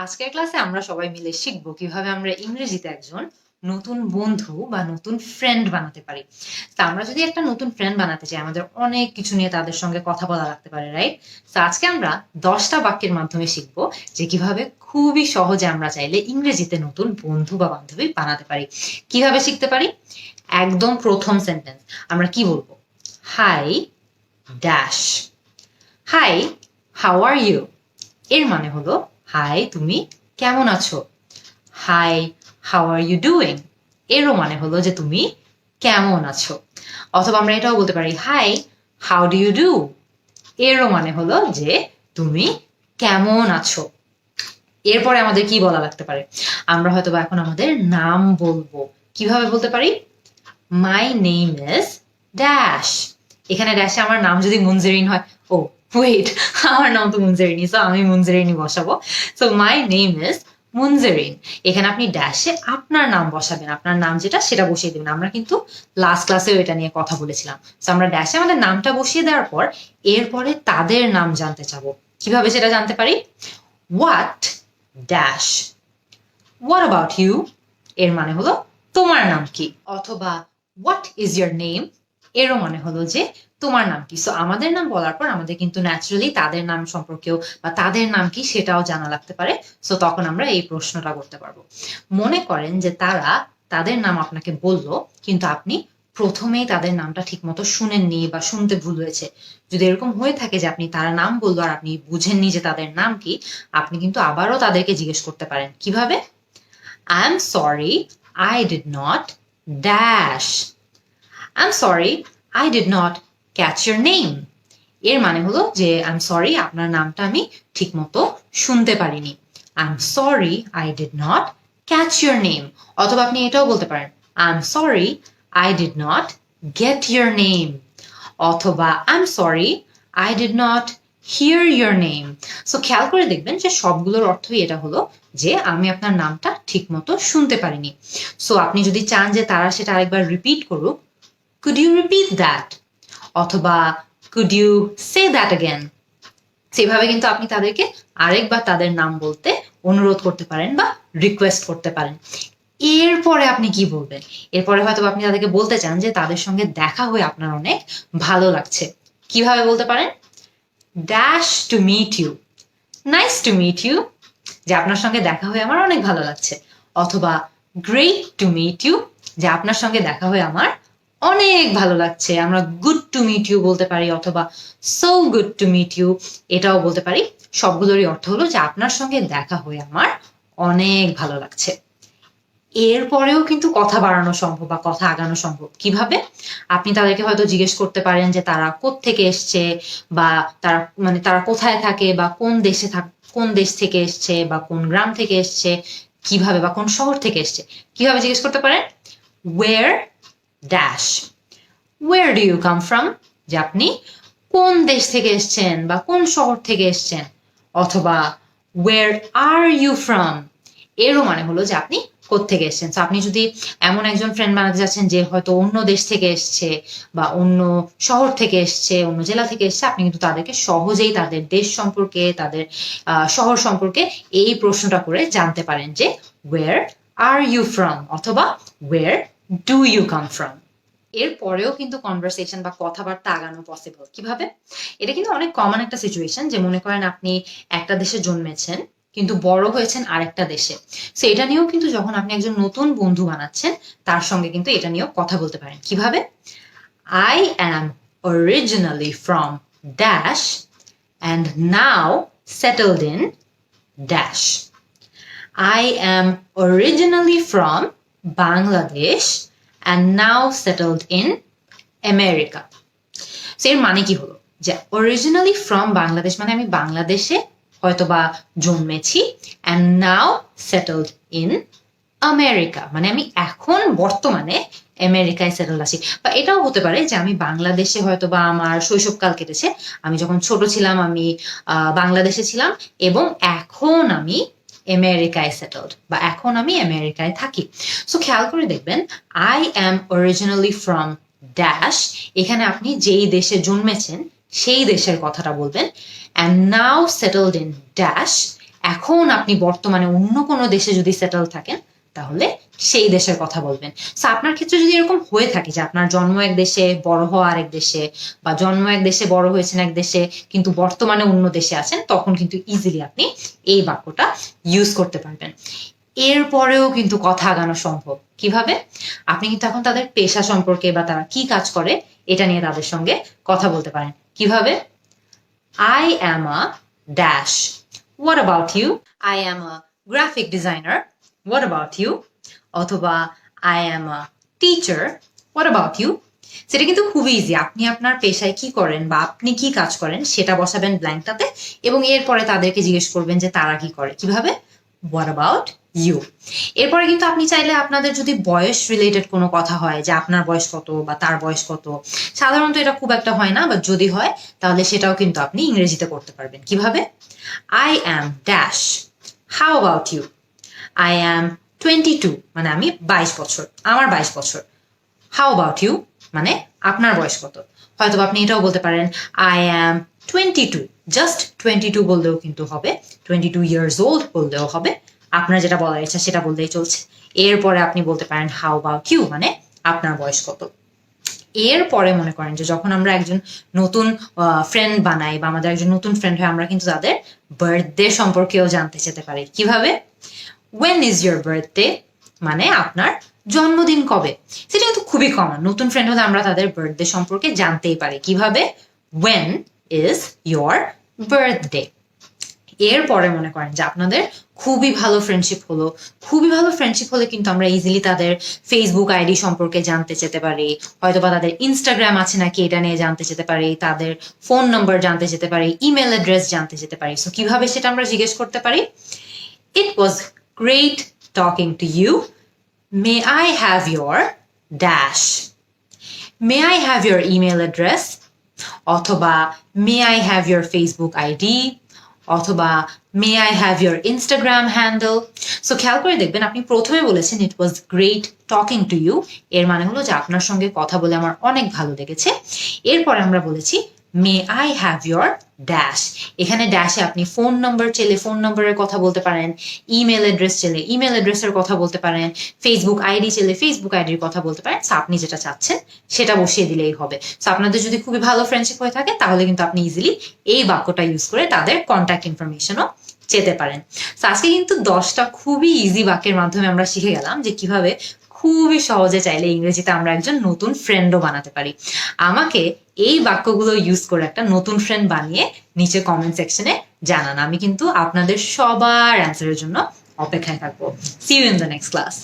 আজকের ক্লাসে আমরা সবাই মিলে শিখবো কিভাবে আমরা ইংরেজিতে একজন নতুন বন্ধু বা নতুন ফ্রেন্ড বানাতে পারি। তা আমরা যদি একটা নতুন ফ্রেন্ড বানাতে চাই আমাদের অনেক কিছু নিয়ে তাদের সঙ্গে কথা বলা লাগতে পারে, রাইট? তো আজকে আমরা 10টা বাক্যের মাধ্যমে শিখবো যে কিভাবে খুবই সহজে আমরা চাইলে ইংরেজিতে নতুন বন্ধু বা বান্ধবী বানাতে পারি। কিভাবে শিখতে পারি? একদম প্রথম সেন্টেন্স আমরা কি বলবো? Hi dash, hi how are you. এর মানে হলো হাই তুমি কেমন আছো। Hi how are you doing, এরও মানে হলো যে তুমি কেমন আছো। অথবা আমরা এটাও বলতে পারি hi how do you do, এরও মানে হলো যে তুমি কেমন আছো। এরপরে আমাদের কি বলা লাগতে পারে? আমরা হয়তো বা এখন আমাদের নাম বলবো। কিভাবে বলতে পারি? My name is dash. এখানে ড্যাশে আমার নাম যদি মুনজেরিন হয়, ও ওয়েট, আমার নাম তো মুনজেরিনি, সো আমি মুনজেরিনি বসাবো। So my name is Munjerin. এখানে আপনি ড্যাশে আপনার নাম বসাবেন, আপনার নাম যেটা সেটা বসিয়ে দেবেন। আমরা কিন্তু লাস্ট ক্লাসেও এটা নিয়ে কথা বলেছিলাম। সো আমরা ড্যাশে আমাদের নামটা বসিয়ে দেওয়ার পর এরপরে তাদের নাম জানতে চাবো। কিভাবে সেটা জানতে পারি? What dash, what about you, এর মানে হলো তোমার নাম কি। অথবা হোয়াট ইজ ইয়োর নেম, এরও মানে হলো যে তোমার নাম কি। সো আমাদের নাম বলার পর আমাদের কিন্তু ন্যাচারালি তাদের নাম সম্পর্কেও বা তাদের নাম কি সেটাও জানা লাগতে পারে। সো তখন আমরা এই প্রশ্নটা করতে পারবো। মনে করেন যে তারা তাদের নাম আপনাকে বলল কিন্তু আপনি প্রথমেই তাদের নামটা ঠিক মতো শুনেননি বা শুনতে ভুল হয়েছে। যদি এরকম হয়ে থাকে যে আপনি তারা নাম বললো আর আপনি বুঝেননি যে তাদের নাম কি, আপনি কিন্তু আবারও তাদেরকে জিজ্ঞেস করতে পারেন। কিভাবে? I'm sorry, I did not dash. I'm sorry, I did not catch your name. এর মানে হলো যে I'm sorry, আপনার নামটা আমি ঠিকমতো শুনতে পারিনি। I'm sorry, I did not catch your name. অথবা আপনি এটাও বলতে পারেন I'm sorry, I did not get your name. অথবা I'm sorry, I did not hear your name. So খেয়াল করে দেখবেন যে সবগুলোর অর্থই এটা হলো যে আমি আপনার নামটা ঠিকমতো শুনতে পারিনি। সো আপনি যদি চান যে তারা সেটা আরেকবার রিপিট করুক, could you repeat that? অথবা could you say that again? সেভাবে কিন্তু আপনি তাদেরকে আরেকবার তাদের নাম বলতে অনুরোধ করতে পারেন বা রিকোয়েস্ট করতে পারেন। এরপরে আপনি কি বলবেন? এরপরে হয়তো আপনি তাদেরকে বলতে চান যে তাদের সঙ্গে দেখা হয়ে আপনার অনেক ভালো লাগছে। কিভাবে বলতে পারেন? Dash to meet you, nice to meet you, যে আপনার সঙ্গে দেখা হয়ে আমার অনেক ভালো লাগছে। অথবা গ্রেট টু মিট ইউ, যে আপনার সঙ্গে দেখা হয়ে আমার অনেক ভালো লাগছে। আমরা গুড টু মিট ইউ বলতে পারি, অথবা so good to meet you এটাও বলতে পারি। সবগুলোরই অর্থ হলো যে আপনার সঙ্গে দেখা হয়ে আমার অনেক ভালো লাগছে। এরপরেও কিন্তু কথা বাড়ানো সম্ভব বা কথা আগানো সম্ভব। কিভাবে? আপনি তাদেরকে হয়তো জিজ্ঞেস করতে পারেন যে তারা কোত্থেকে এসছে, বা তারা কোথায় থাকে, বা কোন দেশ থেকে এসছে, বা কোন গ্রাম থেকে এসছে, কিভাবে, বা কোন শহর থেকে এসছে। কিভাবে জিজ্ঞেস করতে পারেন? Where dash, where do you come from, যে আপনি কোন দেশ থেকে এসছেন বা কোন শহর থেকে এসছেন। অথবা ওয়ের আর ইউ ফ্রম, এরও মানে হলো যে আপনি কোত্থেকে এসছেন। তো আপনি যদি এমন একজন ফ্রেন্ড বানাতে যাচ্ছেন যে হয়তো অন্য দেশ থেকে এসছে বা অন্য শহর থেকে এসছে, অন্য জেলা থেকে এসছে, আপনি কিন্তু তাদেরকে সহজেই তাদের দেশ সম্পর্কে, তাদের শহর সম্পর্কে এই প্রশ্নটা করে জানতে পারেন যে ওয়ের আর ইউ ফ্রম অথবা ওয়ের ডু ইউ কাম ফ্রম। এরপরেও কিন্তু কনভারসেশন বা কথাবার্তা আগানো পসিবল। কিভাবে? এটা কিন্তু অনেক কমন একটা সিচুয়েশন, যে মনে করেন আপনি একটা দেশে জন্মেছেন কিন্তু বড় হয়েছেন আরেকটা দেশে। সো এটা নিয়েও কিন্তু যখন আপনি একজন নতুন বন্ধু বানাচ্ছেন তার সঙ্গে কিন্তু এটা নিয়েও কথা বলতে পারেন। কিভাবে? I am originally from dash and now settled in dash. I am originally from Bangladesh and now settled in America. So এর মানে কি হলো? যে অরিজিনালি ফ্রম বাংলাদেশ মানে আমি বাংলাদেশে হয়তোবা জন্মেছি, and now settled in America মানে আমি এখন বর্তমানে আমেরিকায় সেটেল আছি। বা এটাও হতে পারে যে আমি বাংলাদেশে হয়তোবা আমার শৈশবকাল কেটেছে, আমি যখন ছোট ছিলাম আমি বাংলাদেশে ছিলাম এবং এখন আমি আমেরিকায় সেটেলড, বা এখন আমি আমেরিকায় থাকি। সো খেয়াল করে দেখবেন I am originally from dash, এখানে আপনি যেই দেশে জন্মেছেন সেই দেশের কথাটা বলবেন, and now settled in dash, এখন আপনি বর্তমানে অন্য কোনো দেশে যদি সেটেল থাকেন তাহলে সেই দেশের কথা বলবেন। সো আপনার ক্ষেত্রে যদি এরকম হয়ে থাকে যে আপনার জন্ম এক দেশে, বড় হওয়া আরেক দেশে, বা জন্ম এক দেশে, বড় হয়েছেন এক দেশে, কিন্তু বর্তমানে অন্য দেশে আছেন, তখন কিন্তু ইজিলি আপনি এই বাক্যটা ইউজ করতে পারবেন। এরপরেও কিন্তু কথা আগানো সম্ভব। কিভাবে? আপনি কিন্তু এখন তাদের পেশা সম্পর্কে বা তারা কি কাজ করে এটা নিয়ে তাদের সঙ্গে কথা বলতে পারেন। কিভাবে? I am a dash. What about you? I am a graphic designer. What about you? অথবা I am a teacher. What about you? সেটা কিন্তু খুবই ইজি। আপনি আপনার পেশায় কি করেন বা আপনি কি কাজ করেন সেটা বসাবেন ব্ল্যাঙ্কটাতে এবং এরপরে তাদেরকে জিজ্ঞেস করবেন যে তারা কি করে। কিভাবে? What about you? এরপরে কিন্তু আপনি চাইলে আপনাদের যদি বয়স রিলেটেড কোনো কথা হয় যে আপনার বয়স কত বা তার বয়স কত, সাধারণত এটা খুব একটা হয় না, বা যদি হয় তাহলে সেটাও কিন্তু আপনি ইংরেজিতে করতে পারবেন। কিভাবে? I am dash. How about you? I am 22, মানে আমি 22 বছর, আমার 22 বছর। How about you? মানে আপনার বয়স কত? হয়তো আপনি এটাও বলতে পারেন I am 22, just 22 বললেও কিন্তু হবে, 22 years old বললেও হবে। আপনার যেটা বলার ইচ্ছা সেটা বললেই চলছে। এরপরে আপনি বলতে পারেন how about you, মানে আপনার বয়স কত। এরপরে মনে করেন যে যখন আমরা একজন নতুন ফ্রেন্ড বানাই বা আমাদের একজন নতুন ফ্রেন্ড হয়, আমরা কিন্তু তাদের বার্থডে সম্পর্কেও জানতে চেতে পারি। কিভাবে? When is your birthday? মানে আপনার জন্মদিন কবে। সেটা কিন্তু খুবই কমন। নতুন ফ্রেন্ড হলে আমরা তাদের বার্থডে সম্পর্কে জানতেই পারি। কিভাবে? When is your birthday? এরপরে মনে করেন যে আপনাদের খুবই ভালো ফ্রেন্ডশিপ হলো। খুবই ভালো ফ্রেন্ডশিপ হলে কিন্তু আমরা ইজিলি তাদের ফেসবুক আইডি সম্পর্কে জানতে চেতে পারি, হয়তো বা তাদের ইনস্টাগ্রাম আছে নাকি এটা নিয়ে জানতে চেতে পারি, তাদের ফোন নম্বর জানতে চেতে পারি, ইমেল অ্যাড্রেস জানতে চেতে পারি। সো কিভাবে সেটা আমরা জিজ্ঞেস করতে পারি? It was great talking to you. May I have your dash? May I have your email address? অথবা may I have your Facebook ID? অথবা may I have your Instagram handle? So খেয়াল করে দেখবেন আপনি প্রথমে বলেছেন it was great talking to you, এর মানে হলো যে আপনার সঙ্গে কথা বলে আমার অনেক ভালো লেগেছে। এরপর আমরা বলেছি may I have your dash। এখানে ড্যাশে আপনি ফোন নাম্বার চাইলে ফোন নাম্বারের কথা বলতে পারেন, ইমেল অ্যাড্রেস চাইলে ইমেল অ্যাড্রেসের কথা বলতে পারেন, ফেসবুক আইডি চাইলে ফেসবুক আইডির কথা বলতে পারেন। সো আপনি যেটা চাচ্ছেন সেটা বসিয়ে দিলেই হবে। সো আপনাদের যদি খুবই ভালো ফ্রেন্ডশিপ হয়ে থাকে তাহলে কিন্তু আপনি ইজিলি এই বাক্যটা ইউজ করে তাদের কন্ট্যাক্ট ইনফরমেশনও চেতে পারেন। সো আজকে কিন্তু 10টা খুবই ইজি বাক্যের মাধ্যমে আমরা শিখে গেলাম যে কিভাবে খুবই সহজে চাইলে ইংরেজিতে আমরা একজন নতুন ফ্রেন্ডও বানাতে পারি। আমাকে এই বাক্যগুলো ইউজ করে একটা নতুন ফ্রেন্ড বানিয়ে নিচে কমেন্ট সেকশনে জানান। আমি কিন্তু আপনাদের সবার অ্যান্সারের জন্য অপেক্ষায় থাকবো। See you in the next class.